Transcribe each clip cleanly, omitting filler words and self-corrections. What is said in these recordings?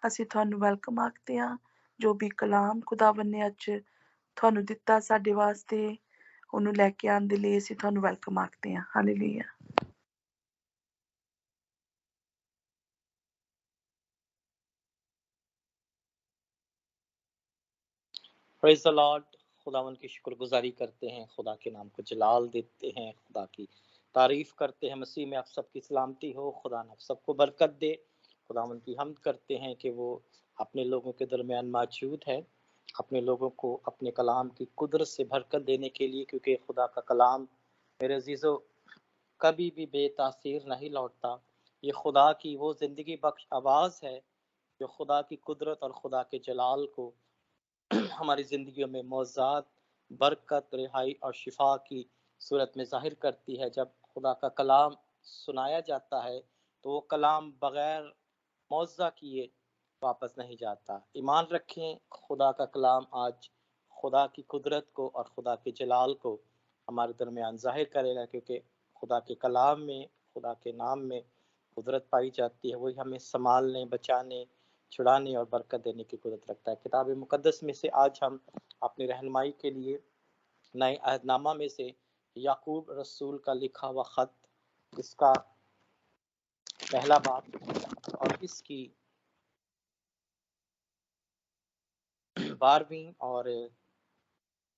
ਅਸੀਂ ਤੁਹਾਨੂੰ ਵੈਲਕਮ ਆਖਦੇ ਹਾਂ। ਜੋ ਵੀ ਕਲਾਮ ਖੁਦਾਵੰਦ ਨੇ ਅੱਜ ਤੁਹਾਨੂੰ ਦਿੱਤਾ ਸਾਡੇ ਵਾਸਤੇ, ਉਹਨੂੰ ਲੈ ਕੇ ਆਉਣ ਦੇ ਲਈ ਅਸੀਂ ਤੁਹਾਨੂੰ ਵੈਲਕਮ ਆਖਦੇ ਹਾਂ। ਹਾਲੇਲੂਇਆ। Praise the Lord. खुदावन की शुक्रगुजारी करते हैं, खुदा के नाम को जलाल देते हैं, खुदा की तारीफ करते हैं। मसीह में आप सबकी सलामती हो, खुदा ने आप सबको बरकत दे। खुदावन की हमद करते हैं कि वो अपने लोगों के दरमियान मौजूद है, अपने लोगों को अपने कलाम की कुदरत से बरकत देने के लिए, क्योंकि खुदा का कलाम मेरे अजीज़ों कभी भी बेतासीर नहीं लौटता। ये खुदा की वो ज़िंदगी बख्श आवाज़ है जो खुदा की कुदरत और खुदा के जलाल को हमारी ज़िंदगियों में मौज़ात, बरकत, रिहाई और शिफा की सूरत में ज़ाहिर करती है। जब खुदा का कलाम सुनाया जाता है तो वो कलाम बग़ैर मौज़ा किए वापस नहीं जाता। ईमान रखें, खुदा का कलाम आज खुदा की कुदरत को और खुदा के जलाल को हमारे दरमियान ज़ाहिर करेगा, क्योंकि खुदा के कलाम में, खुदा के नाम में कुदरत पाई जाती है। वही हमें संभालने, बचाने, छुड़ाने और बरकत देने की कुदरत रखता है। किताब मुकद्दस में से आज हम अपनी रहनुमाई के लिए नए अहदनामा में से याकूब रसूल का लिखा हुआ ख़त, इसका पहला बाब और इसकी 12वीं और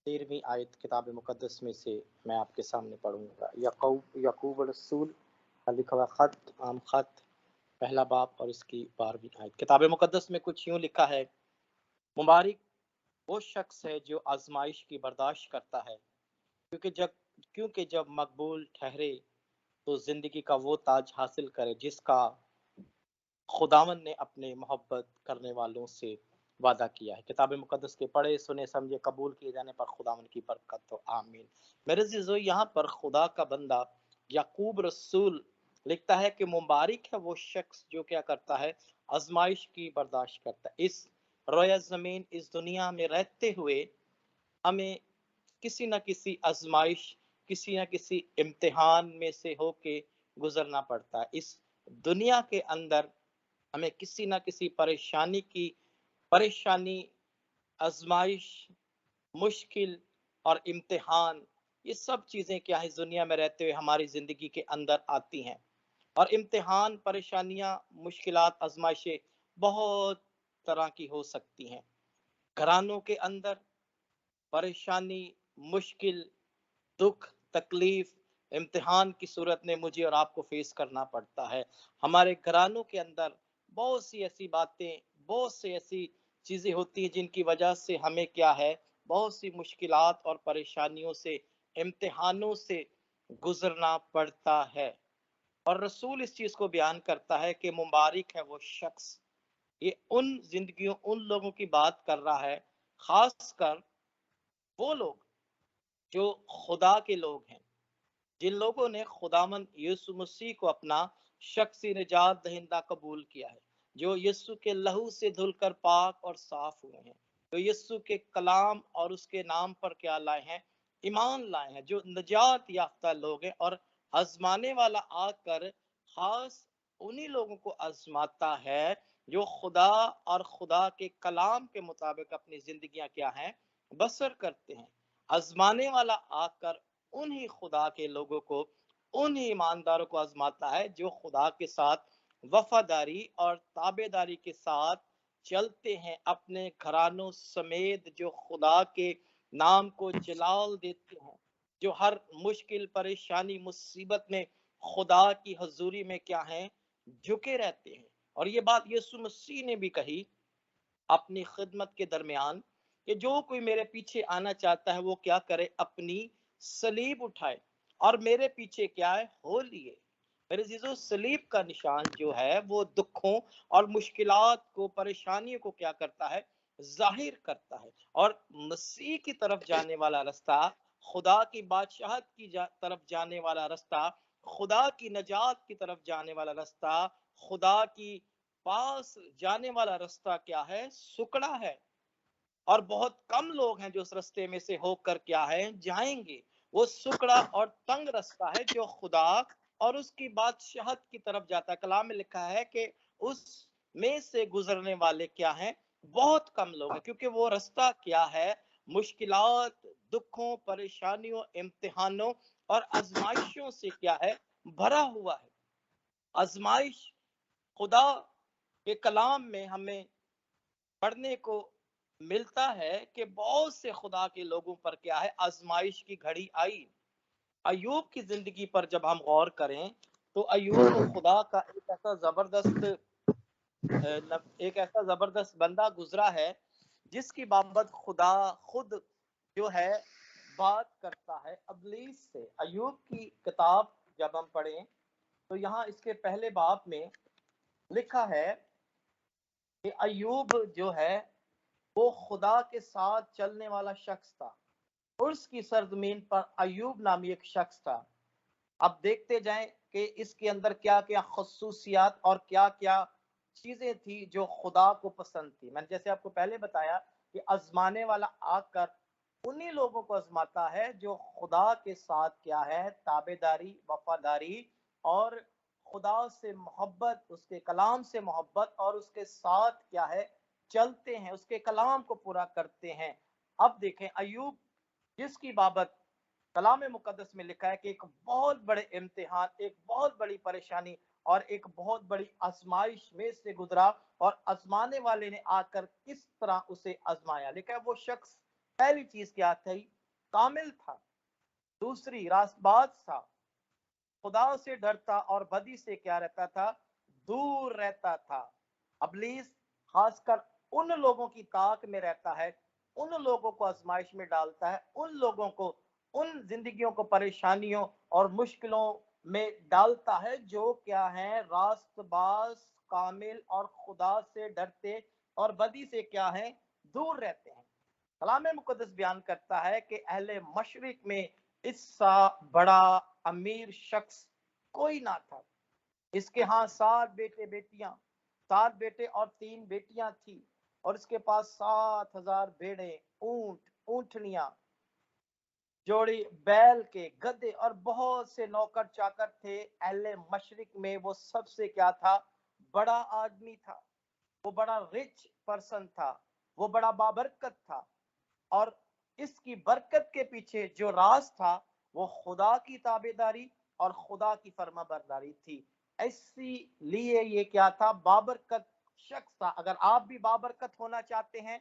13वीं आयत किताब मुकद्दस में से मैं आपके सामने पढ़ूंगा। याकूब रसूल का लिखा हुआ ख़त, आम ख़त, पहला बाब और इसकी 12वीं आयत। किताब मुकद्दस में कुछ यूँ लिखा है, मुबारक वो शख्स है जो आजमाइश की बर्दाश्त करता है, क्योंकि जब मकबूल ठहरे तो जिंदगी का वो ताज हासिल करे जिसका खुदावन ने अपने मोहब्बत करने वालों से वादा किया है। किताब मुकद्दस के पढ़े, सुने, समझे, कबूल किए जाने पर खुदावन की बरकत हो, आमीन। मेरे अज़ीज़ों, यहाँ पर खुदा का बंदा याकूब रसूल लिखता है कि मुबारक है वो शख्स जो क्या करता है, आजमाइश की बर्दाश्त करता है। इस रोया ज़मीन, इस दुनिया में रहते हुए हमें किसी न किसी आजमाइश, किसी न किसी इम्तिहान में से होके गुजरना पड़ता है। इस दुनिया के अंदर हमें किसी न किसी परेशानी, आजमाइश, मुश्किल और इम्तिहान, ये सब चीज़ें क्या है, इस दुनिया में रहते हुए हमारी ज़िंदगी के अंदर आती हैं। और इम्तिहान, परेशानियाँ, मुश्किलात, आजमाइशें बहुत तरह की हो सकती हैं। घरानों के अंदर परेशानी, मुश्किल, दुख, तकलीफ, इम्तिहान की सूरत में मुझे और आपको फेस करना पड़ता है। हमारे घरानों के अंदर बहुत सी ऐसी बातें, बहुत सी ऐसी चीज़ें होती हैं जिनकी वजह से हमें क्या है, बहुत सी मुश्किलात और परेशानियों से, इम्तिहानों से गुजरना पड़ता है। और रसूल इस चीज़ को बयान करता है कि मुबारक है वो शख्स। ये उन जिंदगियों, उन लोगों की बात कर रहा है, खासकर वो लोग जो खुदा के लोग हैं, जिन लोगों ने खुदामंद यीशु मसीह को अपना शख्सी निजात दहिंदा कबूल किया है, जो यीशु के लहू से धुलकर पाक और साफ हुए हैं, जो यीशु के कलाम और उसके नाम पर क्या लाए हैं, ईमान लाए हैं, जो निजात याफ्ता लोग हैं। और आजमाने वाला आकर खास उन्हीं लोगों को आजमाता है जो खुदा और खुदा के कलाम के मुताबिक अपनी जिंदगियां क्या हैं, बसर करते हैं। आजमाने वाला आकर उन्हीं खुदा के लोगों को, उन्हीं ईमानदारों को आजमाता है जो खुदा के साथ वफादारी और ताबेदारी के साथ चलते हैं, अपने घरानों समेत, जो खुदा के नाम को जलाल देते हैं, जो हर मुश्किल, परेशानी, मुसीबत में खुदा की हजूरी में क्या है, झुके रहते हैं। और ये बात यीशु मसीह ने भी कही अपनी खिदमत के दरमियान कि जो कोई मेरे पीछे आना चाहता है वो क्या करे, अपनी सलीब उठाए और मेरे पीछे क्या है, हो लिए। मेरे अजीजों, सलीब का निशान जो है वो दुखों और मुश्किलात को, परेशानियों को क्या करता है, जाहिर करता है। और मसीह की तरफ जाने वाला रास्ता, खुदा की बादशाहत की तरफ जाने वाला रास्ता, खुदा की नजात की तरफ जाने वाला रास्ता, खुदा की पास जाने वाला रास्ता क्या है, सुकड़ा है। और बहुत कम लोग हैं जो उस रास्ते में से होकर क्या है, जाएंगे। वो सुकड़ा और तंग रास्ता है जो खुदा और उसकी बादशाहत की तरफ जाता है। कलाम में लिखा है कि उस में से गुजरने वाले क्या हैं, बहुत कम लोग हैं, क्योंकि वो रास्ता क्या है, मुश्किलात, दुखों, परेशानियों, इम्तिहानों और आजमाइशों से क्या है, भरा हुआ है। आजमाइश खुदा के कलाम में हमें पढ़ने को मिलता है कि बहुत से खुदा के लोगों पर क्या है, आजमाइश की घड़ी आई। अयूब की जिंदगी पर जब हम गौर करें तो अयूब खुदा का एक ऐसा जबरदस्त बंदा गुजरा है जिसकी बाबत खुदा खुद जो है बात करता है अबलीस से। अयूब की किताब जब हम पढ़ें तो यहाँ इसके पहले बाब में लिखा है कि अयूब जो है वो खुदा के साथ चलने वाला शख्स था। उर्स की सरजमीन पर अयूब नामी एक शख्स था। अब देखते जाएं कि इसके अंदर क्या क्या खसूसियात और क्या क्या चीजें थी जो खुदा को पसंद थी। मैंने जैसे आपको पहले बताया कि आजमाने वाला आकर उन्हीं लोगों को आजमाता है जो खुदा के साथ क्या है, ताबेदारी, वफादारी और खुदा से मोहब्बत, उसके कलाम से मोहब्बत और उसके साथ क्या है, चलते हैं, उसके कलाम को पूरा करते हैं। अब देखें अयूब जिसकी बाबत कलाम मुकद्दस में लिखा है कि एक बहुत बड़े इम्तिहान, एक बहुत बड़ी परेशानी और एक बहुत बड़ी आजमाइश में से गुजरा और आजमाने वाले ने आकर किस तरह उसे आजमाया। लिखा है वो शख्स पहली चीज क्या थी, कामिल था। दूसरी रास्तबाज था, खुदा से डरता और बदी से क्या रहता था, दूर रहता था। अबलीस खासकर उन लोगों की ताक में रहता है, उन लोगों को आजमाइश में डालता है, उन लोगों को, उन जिंदगियों को परेशानियों और मुश्किलों में डालता है जो क्या है, रास्तबाज, कामिल और खुदा से डरते और बदी से क्या है, दूर रहते हैं। कलाम मुकद्दस बयान करता है कि अहले मशरिक में इससा बड़ा अमीर शख्स कोई ना था। इसके यहाँ 7 बेटे और 3 बेटियां थी और इसके पास 7,000 भेड़े, ऊंट, ऊंटनियां, जोड़ी बैल के, गधे और बहुत से नौकर चाकर थे। अहले मशरिक में वो सबसे क्या था, बड़ा आदमी था। वो बड़ा रिच पर्सन था, वो बड़ा बाबरकत था। और इसकी बरकत के पीछे जो राज था वो खुदा की ताबेदारी और खुदा की फर्माबरदारी थी। इसीलिए ये क्या था, बाबरकत शख्स था। अगर आप भी बाबरकत होना चाहते हैं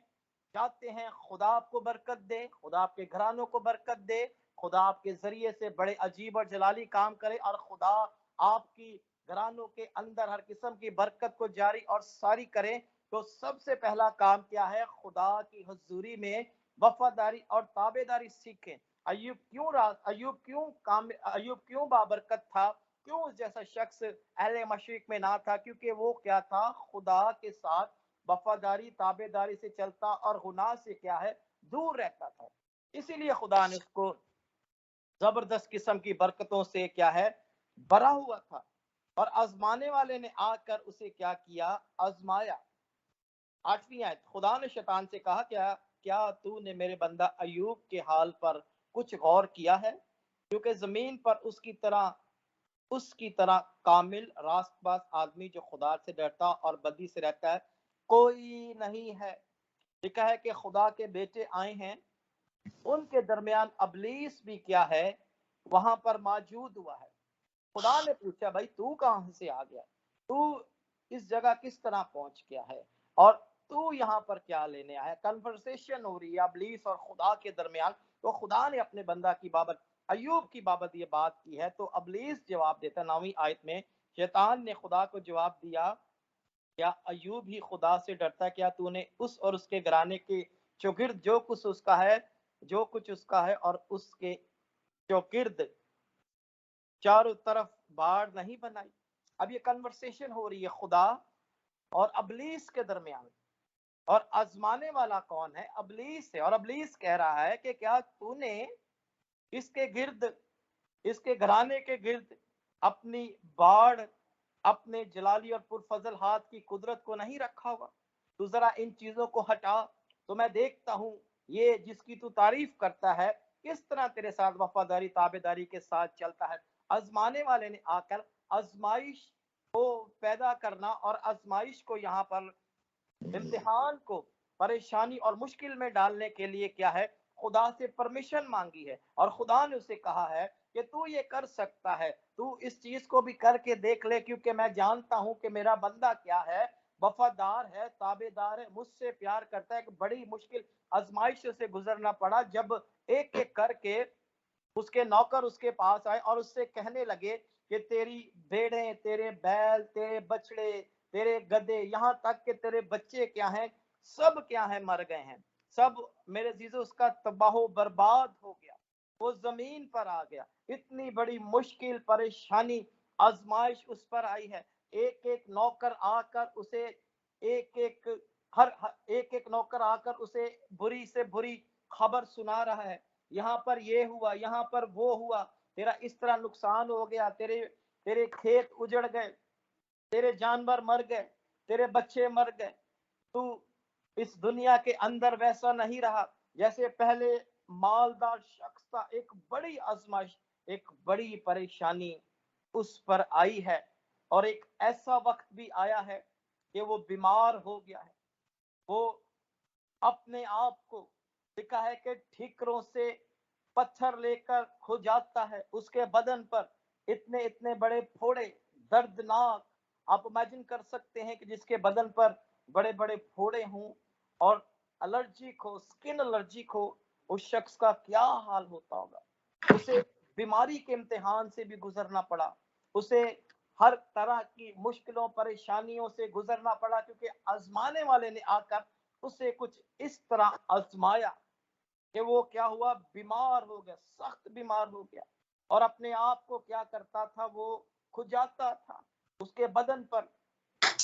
खुदा आपको बरकत दे, खुदा आपके घरानों को बरकत दे, खुदा आपके जरिए से बड़े अजीब और जलाली काम करे और खुदा आपकी घरानों के अंदर हर किस्म की बरकत को जारी और सारी करे, तो सबसे पहला काम क्या है, खुदा की हुजूरी में वफादारी और ताबेदारी सीखें। अयूब क्यों बाबरकत था, क्यों उस जैसा शख्स अहले मशरिक में ना था, क्योंकि वो क्या था, खुदा के साथ वफादारी ताबेदारी से चलता और गुनाह से क्या है, दूर रहता था। इसीलिए खुदा ने उसको जबरदस्त किस्म की बरकतों से क्या है, भरा हुआ था। और आजमाने वाले ने आकर उसे क्या किया, आजमाया। 8वीं आयत, खुदा ने शैतान से कहा, क्या तूने मेरे बंदा अयूब के हाल पर कुछ गौर किया है, क्योंकि जमीन पर उसकी तरह कामिल रास्तबाज आदमी जो खुदा से डरता और बदी से रहता है कोई नहीं है। लिखा है कि खुदा के बेटे आए हैं, उनके दरमियान अबलीस भी क्या है, वहां पर मौजूद हुआ है। खुदा ने पूछा, भाई तू कहां से आ गया, तू इस जगह किस तरह पहुंच गया है और तू यहाँ पर क्या लेने आया। कन्वर्सेशन हो रही है अबलीस और खुदा के दरमियान। तो खुदा ने अपने बंदा की बाबत, अयूब की बाबत ये बात की है। तो अबलीस जवाब देता, 9वीं आयत में शैतान ने खुदा को जवाब दिया, क्या अयूब ही खुदा से डरता, क्या तूने उस और उसके घराने के चौगिर्द जो कुछ उसका है और उसके चौगिर्द चारों तरफ बाढ़ नहीं बनाई। अब ये कन्वर्सेशन हो रही है खुदा और अबलीस के दरमियान, और आजमाने वाला कौन है, अबलीस है। और अबलीस कह रहा है कि क्या तूने इसके गिर्द, इसके घराने के गिर्द अपनी बाढ़, अपने जलाली और पुरफजल हाथ की कुदरत को नहीं रखा हुआ। तू जरा इन चीजों को हटा, तो मैं देखता हूं ये जिसकी तू तारीफ करता है किस तरह तेरे साथ वफादारी ताबेदारी के साथ चलता है। आजमाने वाले ने आकर आजमाइश को पैदा करना और आजमाइश को, यहाँ पर इम्तिहान को, परेशानी और मुश्किल में डालने के लिए क्या है, खुदा से परमिशन मांगी है। और खुदा ने उसे कहा है कि तू ये कर सकता है, तू इस चीज को भी करके देख ले, क्योंकि मैं जानता हूं कि मेरा बंदा क्या है, वफादार है, ताबेदार है, मुझसे प्यार करता है। एक बड़ी मुश्किल आजमाइश से गुजरना पड़ा, जब एक एक करके उसके नौकर उसके पास आए और उससे कहने लगे कि तेरी भेड़ें, तेरे बैल, तेरे बछड़े, तेरे गधे, यहाँ तक कि तेरे बच्चे क्या हैं, सब क्या है, मर गए हैं, सब मेरे जीजो उसका तबाह बर्बाद हो गया, वो जमीन पर आ गया। इतनी बड़ी मुश्किल, परेशानी, आजमाइश उस पर आई है। एक एक नौकर आकर उसे एक एक एक एक नौकर आकर उसे बुरी से बुरी खबर सुना रहा है। यहाँ पर ये हुआ, यहाँ पर वो हुआ, तेरा इस तरह नुकसान हो गया, तेरे तेरे खेत उजड़ गए, तेरे जानवर मर गए, तेरे बच्चे मर गए, तू इस दुनिया के अंदर वैसा नहीं रहा जैसे पहले मालदार शख्स था। एक बड़ी आजमाइश, एक बड़ी परेशानी उस पर आई है। और एक ऐसा वक्त भी आया है कि वो बीमार हो गया है। वो अपने आप को, लिखा है कि ठीकरों से पत्थर लेकर खुजाता है, उसके बदन पर इतने इतने बड़े फोड़े, दर्दनाक। आप इमेजिन कर सकते हैं कि जिसके बदन पर बड़े बड़े फोड़े हों और एलर्जिक हो, स्किन एलर्जिक हो, उस शख्स का क्या हाल होता होगा। उसे बीमारी के इम्तिहान से भी गुजरना पड़ा, उसे हर तरह की मुश्किलों, परेशानियों से गुजरना पड़ा, क्योंकि आजमाने वाले ने आकर उसे कुछ इस तरह आजमाया कि वो क्या हुआ, बीमार हो गया, सख्त बीमार हो गया। और अपने आप को क्या करता था, वो खुजाता था। उसके बदन पर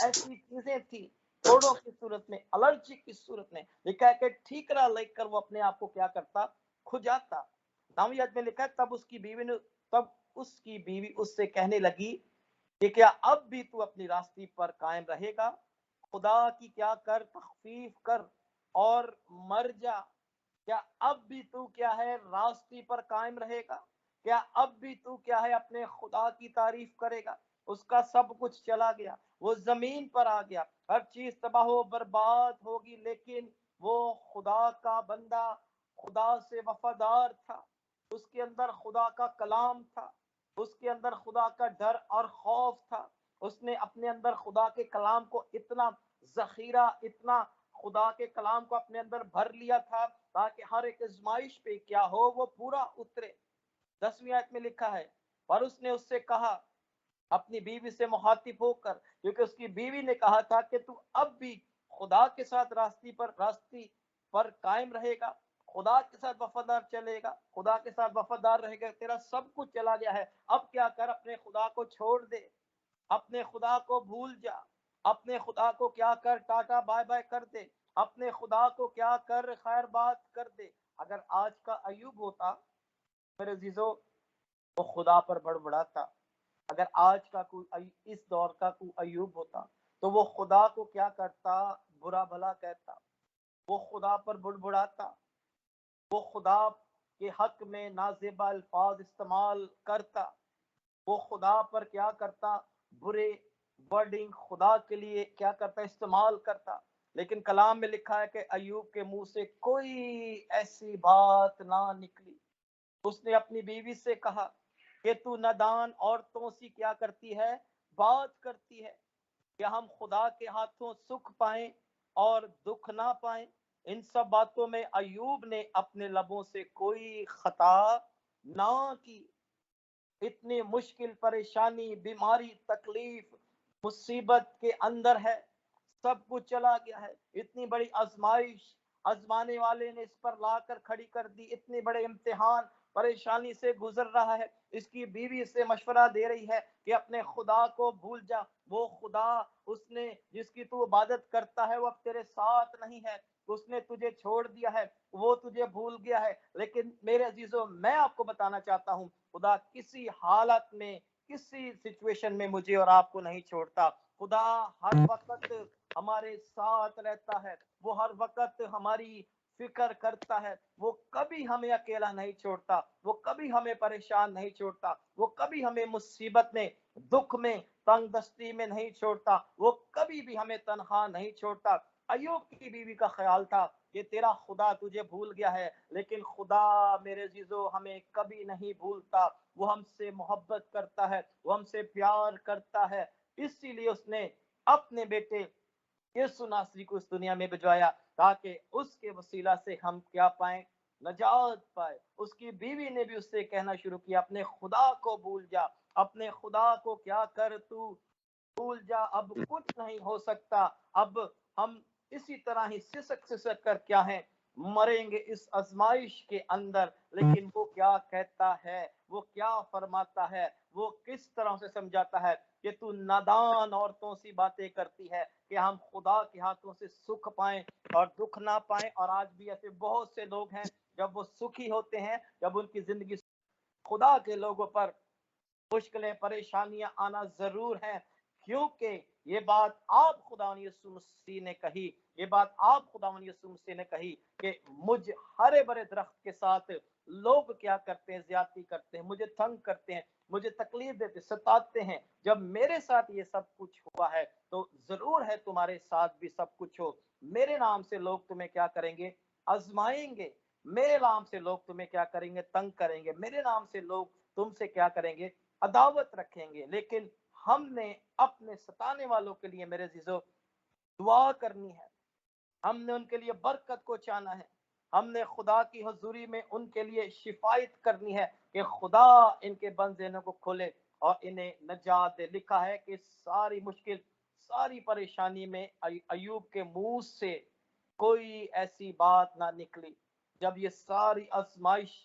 ऐसी चीजें थी, फोड़ों की सूरत में, एलर्जी की सूरत में। लिखा है कि ठीकरा लेकर वो अपने आप को क्या करता, खुजाता। नावियत में लिखा है तब उसकी बीवी उससे कहने लगी कि क्या अब भी तू अपनी रास्ते पर कायम रहेगा, खुदा की क्या कर, तखफीफ कर और मर जा। क्या अब भी तू क्या है, रास्ते पर कायम रहेगा? क्या अब भी तू क्या है, अपने खुदा की तारीफ करेगा? उसका सब कुछ चला गया, वो जमीन पर आ गया, हर चीज तबाह बर्बाद होगी, लेकिन वो खुदा का बंदा, खुदा से वफादार था। उसके अंदर खुदा का कलाम था, उसके अंदर खुदा का डर और खौफ था। उसने अपने अंदर खुदा के कलाम को इतना जखीरा, इतना खुदा के कलाम को अपने अंदर भर लिया था ताकि हर एक आजमाइश पे क्या हो, वो पूरा उतरे। 10वीं आयत में लिखा है, और उसने उससे कहा, अपनी बीवी से मुखातिब होकर, क्योंकि उसकी बीवी ने कहा था कि तू अब भी खुदा के साथ रास्ते पर कायम रहेगा, खुदा के साथ वफादार चलेगा, खुदा के साथ वफादार रहेगा, तेरा सब कुछ चला गया है, अब क्या कर, अपने खुदा को छोड़ दे, अपने खुदा को भूल जा, अपने खुदा को क्या कर, टाटा बाय बाय कर दे, अपने खुदा को क्या कर, खैर बात कर दे। अगर आज का अयूब होता मेरे जीजो, वो खुदा पर बड़बड़ाता। अगर आज का कोई इस दौर का कोई अयूब होता तो वो खुदा को क्या करता, बुरा भला कहता, वो खुदा पर बुड़बुड़ाता, वो खुदा के हक में नाजेबा अल्फाज इस्तेमाल करता, वो खुदा पर क्या करता, बुरे वर्डिंग खुदा के लिए क्या करता, इस्तेमाल करता। लेकिन कलाम में लिखा है कि अयूब के मुंह से कोई ऐसी बात ना निकली। उसने अपनी बीवी से कहा कि तू नादान औरतों से क्या करती है, बात करती है। क्या हम खुदा के हाथों सुख पाएं और दुख ना पाएं? इन सब बातों में अयूब ने अपने लबों से कोई खता ना की। इतनी मुश्किल, परेशानी, बीमारी, तकलीफ, मुसीबत के अंदर है, सब कुछ चला गया है। इतनी बड़ी आजमाइश आजमाने वाले ने इस पर लाकर खड़ी कर दी, इतने बड़े इम्तिहान, परेशानी से गुजर रहा है। इसकी बीवी से मशवरा दे रही है कि अपने खुदा को भूल जा, वो खुदा, उसने जिसकी तू इबादत करता है वो अब तेरे साथ नहीं है, उसने तुझे छोड़ दिया है, वो तुझे भूल गया है। लेकिन मेरे अजीजों, मैं आपको बताना चाहता हूँ, खुदा किसी हालत में, किसी सिचुएशन में मुझे और आपको नहीं छोड़ता। खुदा हर वक्त हमारे साथ रहता है, वो हर वक्त हमारी फिक्र करता है, वो कभी हमें अकेला नहीं छोड़ता, वो कभी हमें परेशान नहीं छोड़ता, वो कभी हमें मुसीबत में, दुख में, तंग दस्ती में नहीं छोड़ता, वो कभी भी हमें तनहा नहीं छोड़ता। अय्यूब की बीवी का ख्याल था कि तेरा खुदा तुझे भूल गया है, लेकिन खुदा मेरे जीजो हमें कभी नहीं भूलता। वो हमसे मोहब्बत करता है, वो हमसे प्यार करता है, इसीलिए उसने अपने बेटे यीशु नासरी को इस दुनिया में भिजवाया, ताकि उसके वसीला से हम क्या पाएं, नजात पाए। उसकी बीवी ने भी उससे कहना शुरू किया, अपने खुदा को भूल जा, अपने खुदा को क्या कर तू भूल जा, अब कुछ नहीं हो सकता, अब हम इसी तरह ही सिसक सिसक कर क्या है, मरेंगे इस आजमाइश के अंदर। लेकिन वो क्या कहता है, वो क्या फरमाता है, वो किस तरह से समझाता है कि तू नादान औरतों सी बातें करती है कि हम खुदा के हाथों से सुख पाएं और दुख ना पाएं। और आज भी ऐसे बहुत से लोग हैं, जब वो सुखी होते हैं, जब उनकी जिंदगी, खुदा के लोगों पर मुश्किलें परेशानियां आना जरूर है, क्योंकि ये बात आप खुदा यीशु मसीह ने कही, ये बात आप खुदा यीशु मसीह ने कही कि मुझ हरे भरे दरख्त के साथ लोग क्या करते हैं, ज्यादती करते हैं, मुझे तंग करते हैं, मुझे तकलीफ देते, सताते हैं। जब मेरे साथ ये सब कुछ हुआ है, तो जरूर है तुम्हारे साथ भी सब कुछ हो। मेरे नाम से लोग तुम्हें क्या करेंगे, आजमाएंगे। मेरे नाम से लोग तुम्हें क्या करेंगे, तंग करेंगे। मेरे नाम से लोग तुमसे क्या करेंगे, अदावत रखेंगे। लेकिन हमने अपने सताने वालों के लिए मेरे जीजो दुआ करनी है, हमने उनके लिए बरकत को चाहना है, हमने खुदा की हजूरी में उनके लिए शिफायत करनी है कि खुदा इनके बंद ज़हनों को खोले और इन्हें नजात दे। लिखा है कि सारी मुश्किल, सारी परेशानी में अय्यूब के मुंह से कोई ऐसी बात ना निकली। जब ये सारी आजमाइश,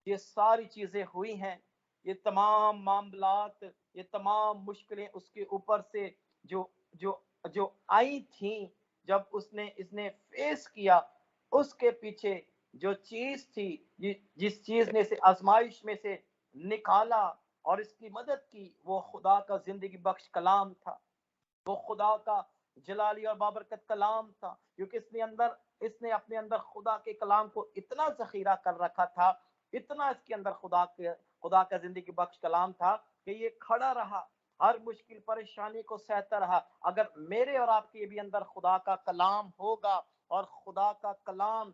ये सारी चीजें हुई हैं, ये तमाम मामलात, ये तमाम मुश्किलें उसके ऊपर से जो जो जो आई थी, जब उसने इसने फेस किया, उसके पीछे जो चीज थी, जिस चीज ने इसे आजमाइश में से निकाला और इसकी मदद की, वो खुदा का जिंदगी बख्श कलाम था, वो खुदा का जलाली और बाबरकत कलाम था। क्योंकि इसने अपने अंदर खुदा के कलाम को इतना जखीरा कर रखा था, इतना इसके अंदर खुदा का जिंदगी बख्श कलाम था कि ये खड़ा रहा, हर मुश्किल परेशानी को सहता रहा। अगर मेरे और आपके भी अंदर खुदा का कलाम होगा, और खुदा का कलाम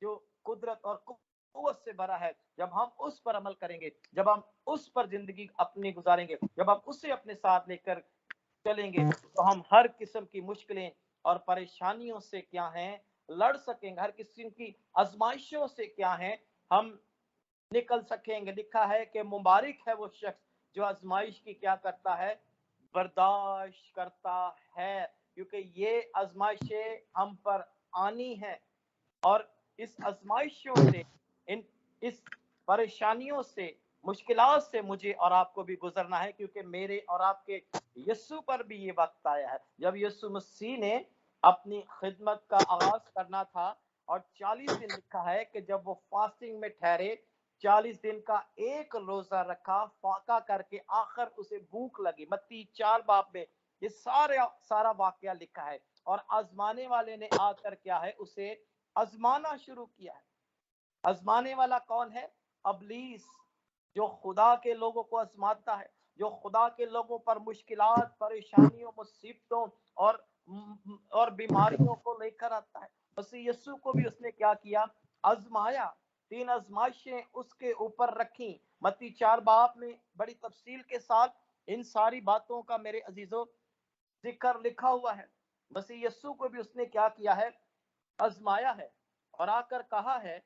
जो कुदरत और कुव्वत से भरा है, जब हम उस पर अमल करेंगे, जब हम उस पर जिंदगी अपनी गुजारेंगे, जब हम उसे अपने साथ लेकर चलेंगे, तो हम हर किस्म की मुश्किलें और परेशानियों से क्या हैं, लड़ सकेंगे। हर किस्म की आजमाइशों से क्या है, हम निकल सकेंगे। लिखा है कि मुबारक है वो शख्स जो आजमाइश की क्या करता है, बर्दाश्त करता है, क्योंकि ये आजमाइशें हम पर आनी है। और इस आजमाइशों से, इस परेशानियों से, मुश्किलात से मुझे और आपको भी गुजरना है, क्योंकि मेरे और आपके यीशु पर भी ये वक्त आया है जब यीशु मसीह ने अपनी खिदमत का आगाज करना था। और 40 दिन लिखा है कि जब वो फास्टिंग में ठहरे, 40 दिन का एक रोजा रखा, फाका करके आखिर उसे भूख लगी। मत्ती 4 बाब में ये सारा वाकया लिखा है। और आजमाने वाले ने आकर क्या है, उसे आजमाना शुरू किया है। आजमाने वाला कौन है, अबलीस, जो खुदा के लोगों को आजमाता है, जो खुदा के लोगों पर मुश्किलात, परेशानियों, मुसीबतों और बीमारियों को लेकर आता है। मसीह यीशु को भी उसने क्या किया, आजमाया। 3 आजमाइशें उसके ऊपर रखी। मत्ती 4 बाब में बड़ी तफसील के साथ इन सारी बातों का मेरे अजीजों जिक्र लिखा हुआ है। मसीह यीशु को भी उसने क्या किया है, आजमाया है। और आकर कहा है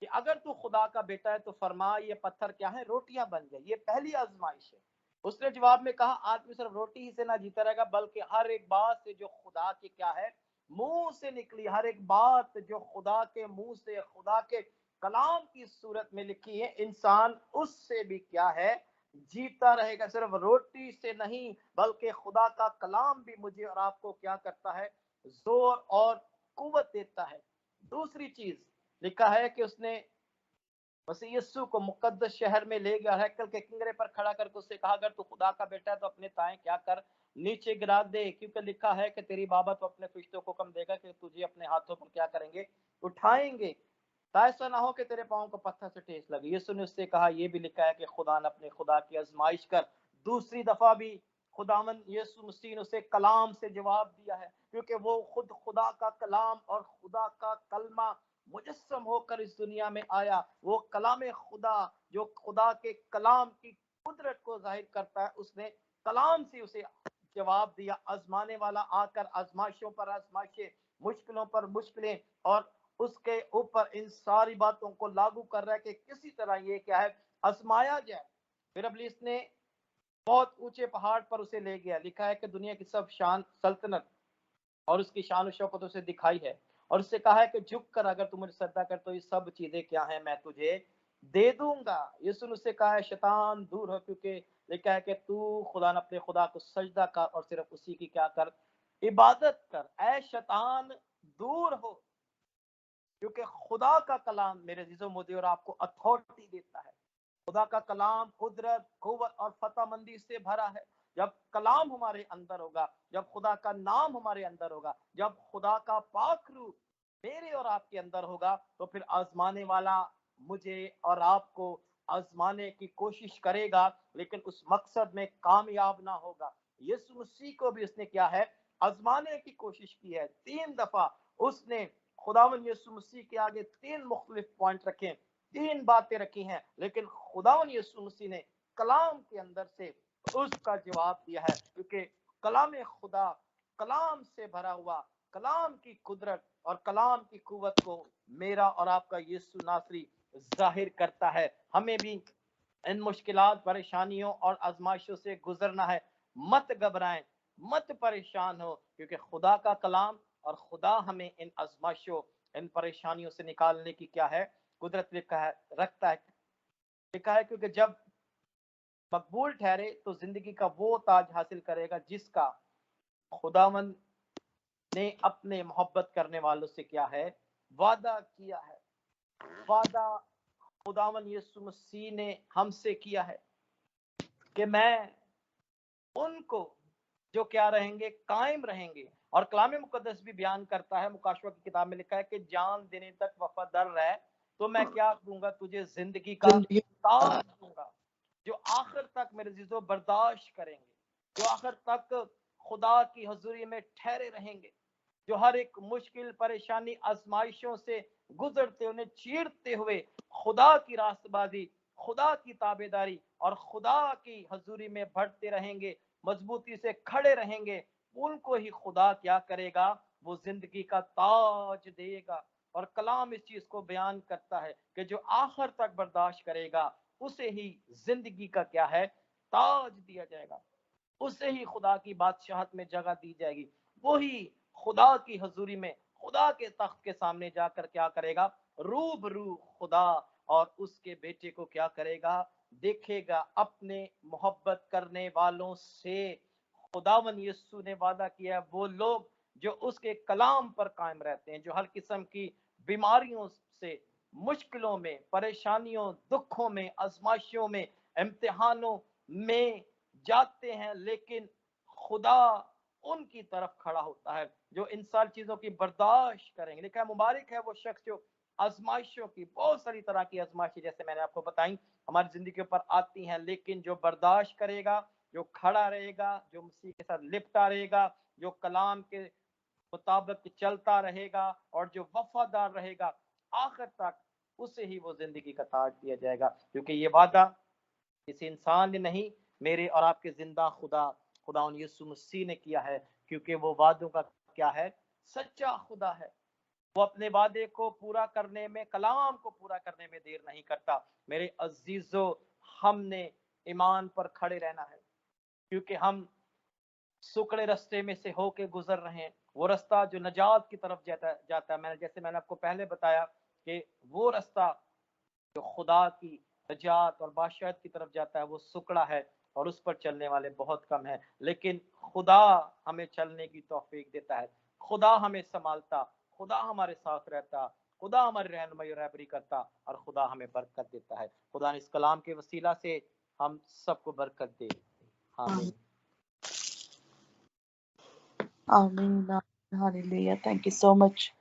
कि अगर तू खुदा का बेटा है तो फरमा ये पत्थर क्या है, रोटियां बन जाए। ये पहली आजमाइश है। उसने जवाब में कहा, आदमी सिर्फ रोटी ही से ना जीता रहेगा, बल्कि हर एक बात से जो खुदा की क्या है, मुंह से निकली, हर एक बात जो खुदा के मुंह से, खुदा के कलाम की सूरत में लिखी है, इंसान उससे भी क्या है, जीता रहेगा। सिर्फ रोटी से नहीं, बल्कि खुदा का कलाम भी मुझे और आपको क्या करता है, जोर और कुव्वत देता है। दूसरी चीज लिखा है कि उसने मसीह यीशु को मुकद्दस शहर में ले गया, हैकल के किनारे पर खड़ा करके उससे कहा, अगर तू खुदा का बेटा है तो अपने ताएं क्या कर, नीचे गिरा दे, क्योंकि लिखा है कि तेरी बाबत तो अपने फरिश्तों को हुक्म देगा कि तुझे अपने हाथों पर क्या करेंगे, उठाएंगे, ऐसा ना हो कि तेरे पाँव को पत्थर से ठेस लगे। यीशु ने उससे कहा, यह भी लिखा है कि खुदा ने अपने खुदा की आजमाइश कर दूसरी दफा भी खुदावन यीशु मसीह ने उसे कलाम से जवाब दिया है, क्योंकि वो खुद खुदा का कलाम और खुदा का कलमा मुजस्सम होकर इस दुनिया में आया। वो कलाम खुदा जो खुदा के कलाम की कुदरत को जाहिर करता है, उसने कलाम से उसे जवाब दिया। आजमाने वाला आकर आजमाइशों पर आजमाइशें, मुश्किलों पर मुश्किलें, और उसके ऊपर इन सारी बातों को लागू कर रहा है कि किसी तरह ये क्या है, आजमाया जाए। फिर इब्लीस ने बहुत ऊंचे पहाड़ पर उसे ले गया। लिखा है कि दुनिया की सब शान सल्तनत और उसकी शान शौकत उसे दिखाई है, और उससे कहा है कि झुक कर अगर तुम मुझे सजदा कर तो ये सब चीजें क्या है, मैं तुझे दे दूंगा। यीशु ने उससे कहा है, शैतान दूर हो, क्योंकि लिखा है कि तू खुदा न अपने खुदा को सजदा कर और सिर्फ उसी की क्या कर, इबादत कर। ऐ शैतान दूर हो, क्योंकि खुदा का कलाम मेरे अजीजों मोदी और आपको अथॉरिटी देता है। खुदा का कलाम कुदरत, कुव्वत और फतामंदी से भरा है। जब कलाम हमारे अंदर होगा, जब खुदा का नाम हमारे अंदर होगा, जब खुदा का पाक रूह मेरे और आपके अंदर होगा, तो फिर आजमाने वाला मुझे और आपको आजमाने की कोशिश करेगा, लेकिन उस मकसद में कामयाब ना होगा। यीशु मसीह को भी उसने क्या है, आजमाने की कोशिश की है। 3 दफा उसने खुदावन यीशु मसीह के आगे 3 मुख्तलिफ पॉइंट रखे, 3 बातें रखी हैं, लेकिन खुदावन यीशु मसीह ने कलाम के अंदर से उसका जवाब दिया है, क्योंकि कलाम खुदा, कलाम से भरा हुआ, कलाम की कुदरत और कलाम की कुव्वत को मेरा और आपका यीशु नासरी जाहिर करता है। हमें भी इन मुश्किलात, परेशानियों और आजमाइशों से गुजरना है। मत घबराएं, मत परेशान हो, क्योंकि खुदा का कलाम और खुदा हमें इन आजमाइशों, इन परेशानियों से निकालने की क्या है, कुदरत रखता है। लिखा है, क्योंकि जब मकबूल ठहरे तो जिंदगी का वो ताज हासिल करेगा जिसका खुदावन ने अपने मोहब्बत करने वालों से क्या है, वादा किया है। वादा खुदावन यीशु मसीह ने हमसे किया है कि मैं उनको जो क्या रहेंगे, कायम रहेंगे। और कलाम मुकद्दस भी बयान करता है, मुकाशवा की किताब में लिखा है कि जान देने तक वफादार रह तो मैं क्या दूंगा, तुझे जिंदगी का ताज दूंगा। जो आखिर तक मेरे अजीजों बर्दाश्त करेंगे, जो आखिर तक खुदा की हजूरी में ठहरे रहेंगे, जो हर एक मुश्किल, परेशानी, आजमाइशों से गुजरते, उन्हें चीरते हुए खुदा की रास्तबाजी, खुदा की ताबेदारी और खुदा की हजूरी में बढ़ते रहेंगे, मजबूती से खड़े रहेंगे, उनको ही खुदा क्या करेगा, वो जिंदगी का ताज देगा। और कलाम इस चीज को बयान करता है कि जो आखिर तक बर्दाश्त करेगा उसे ही जिंदगी का क्या है, ताज दिया जाएगा, उसे ही खुदा की बादशाहत में जगह दी जाएगी। वही खुदा की हजूरी में, खुदा के तख्त के सामने जाकर क्या करेगा, रूबरू खुदा और उसके बेटे को क्या करेगा, देखेगा अपने मोहब्बत करने वालों से। खुदावन यीशु ने वादा किया, वो लोग जो उसके कलाम पर कायम रहते हैं, जो हर किस्म की बीमारियों से, मुश्किलों में, परेशानियों, दुखों में, आजमाइशों में, इम्तिहानों में जाते हैं, लेकिन खुदा उनकी तरफ खड़ा होता है जो इन सारी चीजों की बर्दाश्त करेंगे। लिखा है, मुबारक है वो शख्स जो आजमाइशों की, बहुत सारी तरह की आजमाइशें जैसे मैंने आपको बताई हमारी जिंदगी के ऊपर आती हैं, लेकिन जो बर्दाश्त करेगा, जो खड़ा रहेगा, जो मसीह के साथ लिपटा रहेगा, जो कलाम के मुताबिक चलता रहेगा और जो वफादार रहेगा आखिर तक, उसे ही वो जिंदगी का ताज दिया जाएगा। क्योंकि ये वादा किसी इंसान ने नहीं, मेरे और आपके जिंदा खुदा यीशु मसीह ने किया है, क्योंकि वो वादों का क्या है, सच्चा खुदा है। वो अपने वादे को पूरा करने में, कलाम को पूरा करने में देर नहीं करता। मेरे अजीजों, हमने ईमान पर खड़े रहना है, क्योंकि हम सुकड़े रास्ते में से होके गुजर रहे हैं। वो रास्ता जो नजात की तरफ जाता है, जैसे मैंने आपको पहले बताया कि वो रास्ता जो खुदा की नजात और बादशाहत की तरफ जाता है, वो सुकड़ा है और उस पर चलने वाले बहुत कम हैं। लेकिन खुदा हमें चलने की तौफीक देता है, खुदा हमें संभालता, खुदा हमारे साथ रहता, खुदा हमारी रहनुमाई और रहबरी करता, और खुदा हमें बरकत देता है। खुदा ने इस कलाम के वसीला से हम सबको बरकत दे। आमीन। Amen. Hallelujah. Thank you so much,